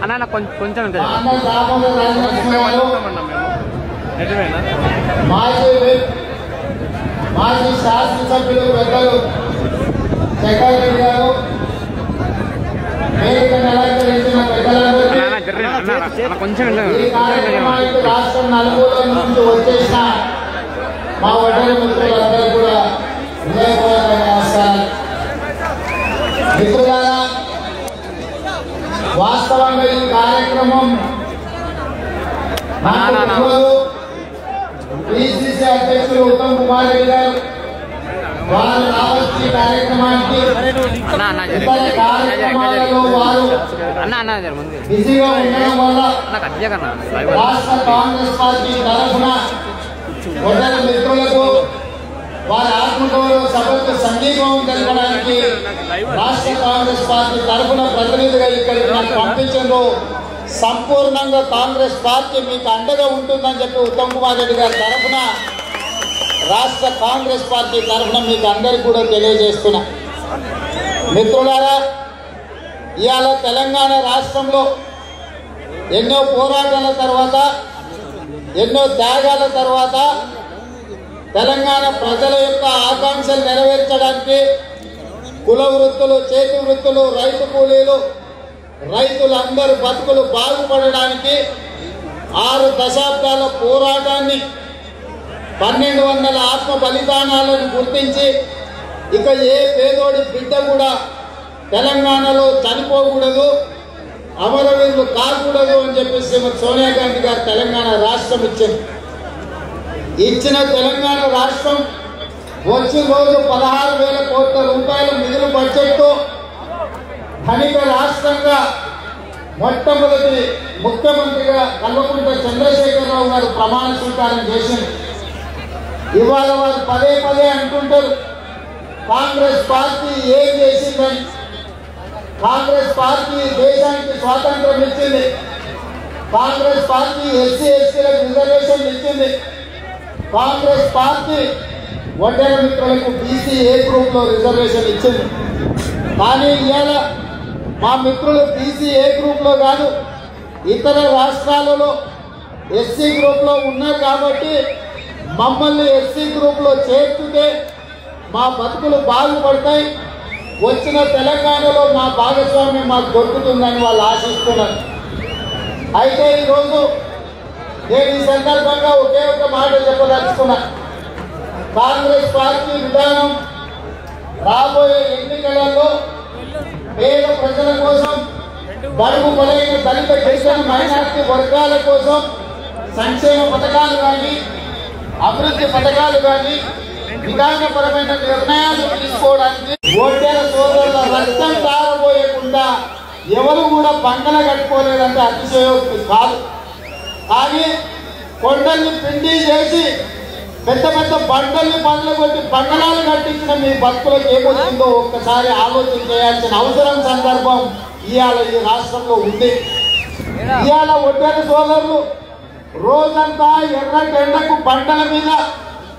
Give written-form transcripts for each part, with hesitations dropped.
అన్న కొంచెం మాజీ శాసనసభ్యులు పెద్దలు జగన్ రెడ్డి గారు, వేదికను అలంకరించిన పెద్దలందరికీ, ఈ కార్యక్రమానికి రాష్ట్రం నలుమూలల నుంచి వచ్చేసిన మా ఒడ్డరి మిత్రులందరూ కూడా హృదయపూర్వక నమస్కారాలు. మిత్రులారా, వాస్తవంగా ఈ కార్యక్రమం పిసిసి అధ్యక్షులు ఉత్తమ్ కుమార్ రెడ్డి గారు వారు రావచ్చు కార్యక్రమానికి. ఇతర కార్యక్రమాలలో వారు బిజీగా ఉండడం వల్ల రాష్ట్ర కాంగ్రెస్ పార్టీ తరఫున ఒడ్డరి మిత్రులకు వారి ఆత్మగౌరవ సభకు సంఘీభావం తెలపడానికి రాష్ట్ర కాంగ్రెస్ పార్టీ తరఫున ప్రతినిధిగా ఇక్కడికి నాకు పంపించారు. సంపూర్ణంగా కాంగ్రెస్ పార్టీ మీకు అండగా ఉంటుందని చెప్పి ఉత్తమ్ కుమార్ రెడ్డి గారి తరఫున, రాష్ట్ర కాంగ్రెస్ పార్టీ తరఫున మీకు అందరికీ కూడా తెలియజేస్తున్నా. మిత్రులారా, ఇవాళ తెలంగాణ రాష్ట్రంలో ఎన్నో పోరాటాల తర్వాత, ఎన్నో త్యాగాల తర్వాత తెలంగాణ ప్రజల యొక్క ఆకాంక్షలు నెరవేర్చడానికి కుల వృత్తులు, చేతి వృత్తులు, రైతు కూలీలు, రైతులందరూ బతుకులు బాగుపడడానికి 6 దశాబ్దాల పోరాటాన్ని, 1200 ఆత్మ బలిదానాలను గుర్తించి ఇక ఏ పేదోడి బిడ్డ కూడా తెలంగాణలో చనిపోకూడదు, అమరవీరులు కాకూడదు అని చెప్పేసి శ్రీమతి సోనియా గాంధీ గారు తెలంగాణ రాష్ట్రం ఇచ్చిన తెలంగాణ రాష్ట్రం వచ్చిన రోజు 16,000 కోట్ల రూపాయల నిధుల బడ్జెట్తో ధనిక రాష్ట్రంగా మొట్టమొదటి ముఖ్యమంత్రిగా కల్వకుంట్ల చంద్రశేఖరరావు గారు ప్రమాణ స్వీకారం చేసింది. ఇవాళ వారు పదే పదే అంటుంటారు కాంగ్రెస్ పార్టీ ఏం చేసిందని. కాంగ్రెస్ పార్టీ దేశానికి స్వాతంత్రం ఇచ్చింది, కాంగ్రెస్ పార్టీ ఎస్సీ ఎస్టీలకు రిజర్వేషన్ ఇచ్చింది, కాంగ్రెస్ పార్టీ ఒడ్డెర మిత్రులకు బీసీ ఏ గ్రూప్లో రిజర్వేషన్ ఇచ్చింది. కానీ ఇవాళ మా మిత్రులు బీసీ ఏ గ్రూప్లో కాదు, ఇతర రాష్ట్రాలలో ఎస్సీ గ్రూప్లో ఉన్నారు కాబట్టి మమ్మల్ని ఎస్సీ గ్రూప్లో చేర్చుతే మా బతుకులు బాగుపడతాయి, వచ్చిన తెలంగాణలో మా భాగస్వామ్యం మాకు దొరుకుతుందని వాళ్ళు ఆశిస్తున్నారు. అయితే ఈరోజు నేను ఈ సందర్భంగా ఒకే ఒక మాట చెప్పదలుచుకున్నా. కాంగ్రెస్ పార్టీ విధానం రాబోయే ఎన్నికలలో పేద ప్రజల కోసం, బడుగు బలైన దళిత గిరిజన మైనారిటీ వర్గాల కోసం సంక్షేమ పథకాలు కానీ, అభివృద్ధి పథకాలు కానీ, విధానపరమైన నిర్ణయాలు తీసుకోవడానికి ఓటేల సోదరుల రక్తం తారబోయకుండా ఎవరు కూడా బండలు కట్టుకోలేదంటే అతిశయోక్తి కాదు. కానీ కొండల్ని పిండి చేసి పెద్ద పెద్ద బండల్ని పనులు కొట్టి బండలాలు కట్టించిన మీ భక్తులకు ఏమొచ్చిందో ఒక్కసారి ఆలోచన చేయాల్సిన అవసరం, సందర్భం ఇవాళ ఈ రాష్ట్రంలో ఉంది. ఇవాళ ఒడ్డెర సోదరులు రోజంతా ఎర్రటెండకు బండల మీద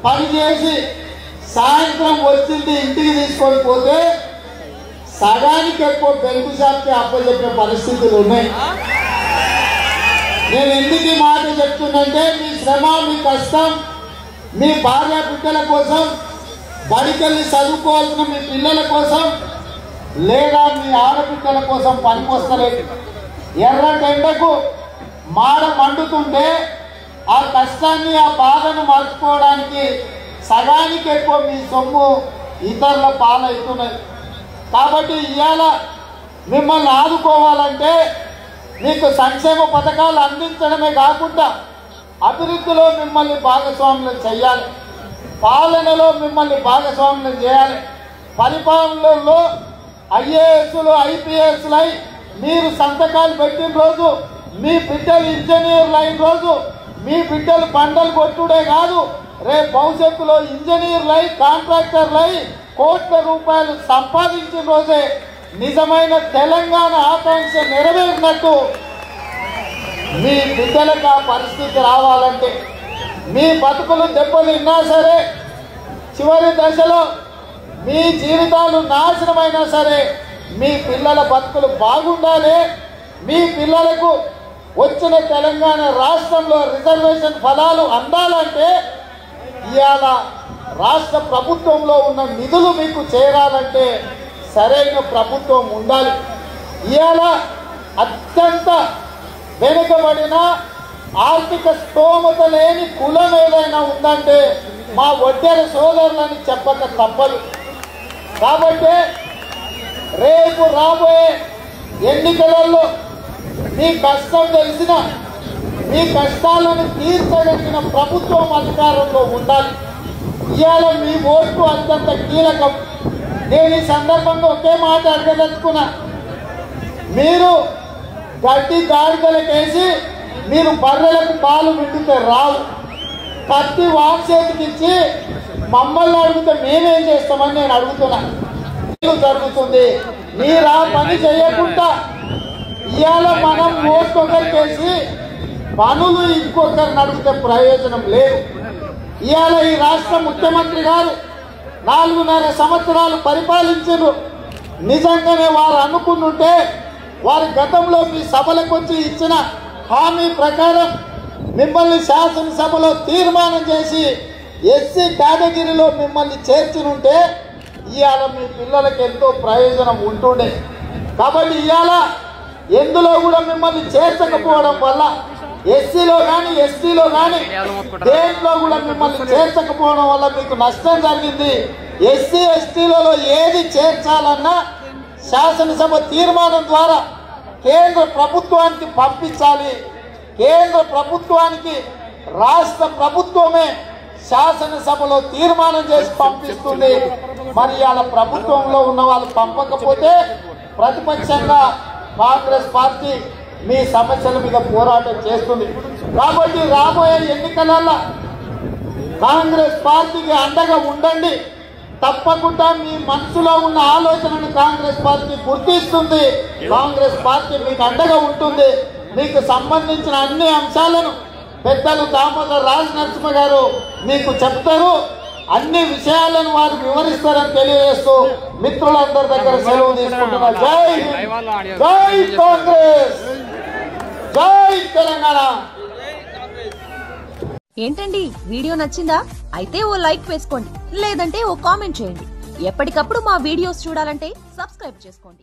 పనిచేసి సాయంత్రం వచ్చింది ఇంటికి తీసుకొని పోతే సగానికి ఎక్కువ బెల్కు షాప్కి అప్పచెప్పే పరిస్థితులు ఉన్నాయి. నేను ఎందుకు ఈ మాట చెప్తున్నంటే మీ శ్రమ, మీ కష్టం, మీ భార్య బిడ్డల కోసం, బడికెళ్ళి చదువుకోవాల్సిన మీ పిల్లల కోసం, లేదా మీ ఆడబిడ్డల కోసం పనికొస్తలేదు. ఎర్రటెండకు మాడ మండుతుంటే ఆ కష్టాన్ని, ఆ బాధను మర్చిపోవడానికి సగానికి ఎక్కువ మీ సొమ్ము ఇతరుల పాలవుతున్నది. కాబట్టి ఇవాళ మిమ్మల్ని ఆదుకోవాలంటే మీకు సంక్షేమ పథకాలు అందించడమే కాకుండా అభివృద్ధిలో మిమ్మల్ని భాగస్వాములు చేయాలి, పాలనలో మిమ్మల్ని భాగస్వాములు చేయాలి. పరిపాలనలో ఐఏఎస్లు, ఐపీఎస్లై మీరు సంతకాలు పెట్టిన రోజు, మీ బిడ్డలు ఇంజనీర్లు అయిన రోజు, మీ బిడ్డలు బండలు కొట్టుడే కాదు, రేపు భవిష్యత్తులో ఇంజనీర్లై, కాంట్రాక్టర్లై కోట్ల రూపాయలు సంపాదించిన రోజే నిజమైన తెలంగాణ ఆకాంక్ష నెరవేరినట్టు. మీ బిడ్డలకు ఆ పరిస్థితి రావాలంటే మీ బతుకులు దెబ్బతిన్నా సరే, చివరి దశలో మీ జీవితాలు నాశనమైనా సరే మీ పిల్లల బతుకులు బాగుండాలి. మీ పిల్లలకు వచ్చిన తెలంగాణ రాష్ట్రంలో రిజర్వేషన్ ఫలాలు అందాలంటే ఇవాళ రాష్ట్ర ప్రభుత్వంలో ఉన్న నిధులు మీకు చేరాలంటే సరైన ప్రభుత్వం ఉండాలి. ఇవాళ అత్యంత వెనుకబడిన ఆర్థిక స్తోమత లేని కులం ఏదైనా ఉందంటే మా ఒడ్డెర సోదరులని చెప్పక తప్పదు. కాబట్టి రేపు రాబోయే ఎన్నికలలో మీ కష్టం తెలిసిన, మీ కష్టాలను తీర్చగలిగిన ప్రభుత్వం అధికారంలో ఉండాలి. ఇవాళ మీ ఓటు అత్యంత కీలకం. నేను ఈ సందర్భంగా ఒకే మాట అడగదలుచుకున్నా. మీరు గడ్డి గాడిదలకేసి మీరు బర్రెలకు పాలు విండితే రావు. కత్తి వాక్సేతికిచ్చి మమ్మల్ని అడిగితే మేమేం చేస్తామని నేను అడుగుతున్నా. జరుగుతుంది. మీరు ఆ పని చేయకుండా ఇవాళ మనం ఓట్లొకరికేసి పనులు ఇంకొకరిని అడిగితే ప్రయోజనం లేదు. ఇవాళ ఈ రాష్ట్ర ముఖ్యమంత్రి గారు 4.5 సంవత్సరాలు పరిపాలించారు. నిజంగానే వారు అనుకుంటుంటే వారి గతంలో మీ సభలకు వచ్చి ఇచ్చిన హామీ ప్రకారం మిమ్మల్ని శాసనసభలో తీర్మానం చేసి ఎస్సీ కేటగిరీలో మిమ్మల్ని చేర్చినుంటే ఇవాళ మీ పిల్లలకి ఎంతో ప్రయోజనం ఉంటుండే. కాబట్టి ఇవాళ ఎందులో కూడా మిమ్మల్ని చేర్చకపోవడం వల్ల ఎస్సీలో కానీ ఎస్టీలో కానీ దేంట్లో కూడా మిమ్మల్ని చేర్చకపోవడం వల్ల మీకు నష్టం జరిగింది. ఎస్సీ ఎస్టీలలో ఏది చేర్చాలన్నా శాసనసభ తీర్మానం ద్వారా కేంద్ర ప్రభుత్వానికి పంపించాలి. కేంద్ర ప్రభుత్వానికి రాష్ట్ర ప్రభుత్వమే శాసనసభలో తీర్మానం చేసి పంపిస్తుంది. మరి అలా ప్రభుత్వంలో ఉన్న వాళ్ళు పంపకపోతే ప్రతిపక్షంగా కాంగ్రెస్ పార్టీ మీ సమస్యల మీద పోరాటం చేస్తుంది. కాబట్టి రాబోయే ఎన్నికలలో కాంగ్రెస్ పార్టీకి అండగా ఉండండి. తప్పకుండా మీ మనసులో ఉన్న ఆలోచనను కాంగ్రెస్ పార్టీ గుర్తిస్తుంది. కాంగ్రెస్ పార్టీ మీకు అండగా ఉంటుంది. మీకు సంబంధించిన అన్ని అంశాలను పెద్దలు దామోదర్ రాజనరసింహ గారు మీకు చెప్తారు. అన్ని విషయాలను వారు వివరిస్తారని తెలియజేస్తూ మిత్రులందరి దగ్గర సెలవు తీసుకుంటున్నా. జై హింద్, జై కాంగ్రెస్, జై తెలంగాణ. ఏంటండి వీడియో నచ్చిందా? అయితే ఓ లైక్ వేసుకోండి, లేదంటే ఓ కామెంట్ చేయండి. ఎప్పటికప్పుడు మా వీడియోస్ చూడాలంటే సబ్స్క్రైబ్ చేసుకోండి.